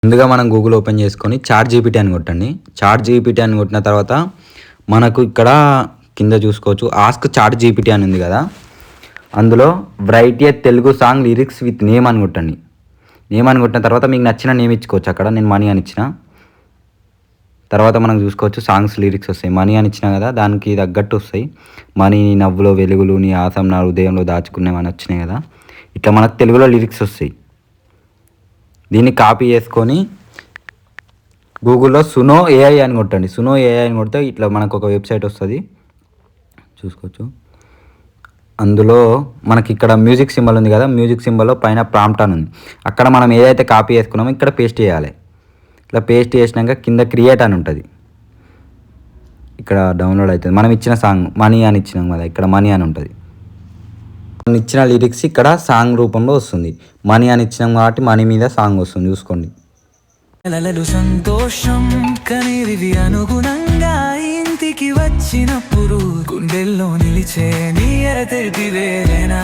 ముందుగా మనం Google open చేసుకొని చాట్ జీపీటీ అని కొట్టండి. చాట్ జీపీటీ అని కొట్టిన తర్వాత మనకు ఇక్కడ కింద చూసుకోవచ్చు ఆస్క్ చాట్ జీపీటీ అని ఉంది కదా, అందులో right A Telugu song lyrics with name అని కొట్టండి. నేమ్ అని కొట్టిన తర్వాత మీకు నచ్చిన నేమ్ ఇచ్చుకోవచ్చు. అక్కడ నేను మనీ అని ఇచ్చిన తర్వాత మనం చూసుకోవచ్చు సాంగ్స్ లిరిక్స్ వస్తాయి. మనీ అని ఇచ్చినా కదా, దానికి తగ్గట్టు వస్తాయి. మనీ నీ నవ్వులో వెలుగులు, నీ ఆసం నా హృదయంలో దాచుకునేవని వచ్చినాయి కదా, ఇట్లా మనకు తెలుగులో లిరిక్స్ వస్తాయి. దీన్ని కాపీ చేసుకొని గూగుల్లో సునో ఏఐ అని కొట్టండి. సునో ఏఐ అని కొడితే ఇట్లా మనకు ఒక వెబ్సైట్ వస్తుంది, చూసుకోవచ్చు. అందులో మనకి ఇక్కడ మ్యూజిక్ సింబల్ ఉంది కదా, మ్యూజిక్ సింబల్లో పైన ప్రాంప్ట్ అని ఉంది. అక్కడ మనం ఏదైతే కాపీ చేసుకున్నామో ఇక్కడ పేస్ట్ చేయాలి. ఇట్లా పేస్ట్ చేసినాక కింద క్రియేట్ అని ఉంటుంది, ఇక్కడ డౌన్లోడ్ అవుతుంది. మనం ఇచ్చిన సాంగ్ మనీ అని ఇచ్చినాం కదా, ఇక్కడ మనీ అని ఉంటుంది. మనం ఇచ్చిన లిరిక్స్ ఇక్కడ సాంగ్ రూపంలో వస్తుంది. మనీ అని ఇచ్చినాం కాబట్టి మనీ మీద సాంగ్ వస్తుంది, చూసుకోండి. సంతోషం కనివి అనుగుణంగా ఇంటికి వచ్చినప్పుడు గుండెల్లో నిలిచే నీ ఎరతెరిపి వేరేనా.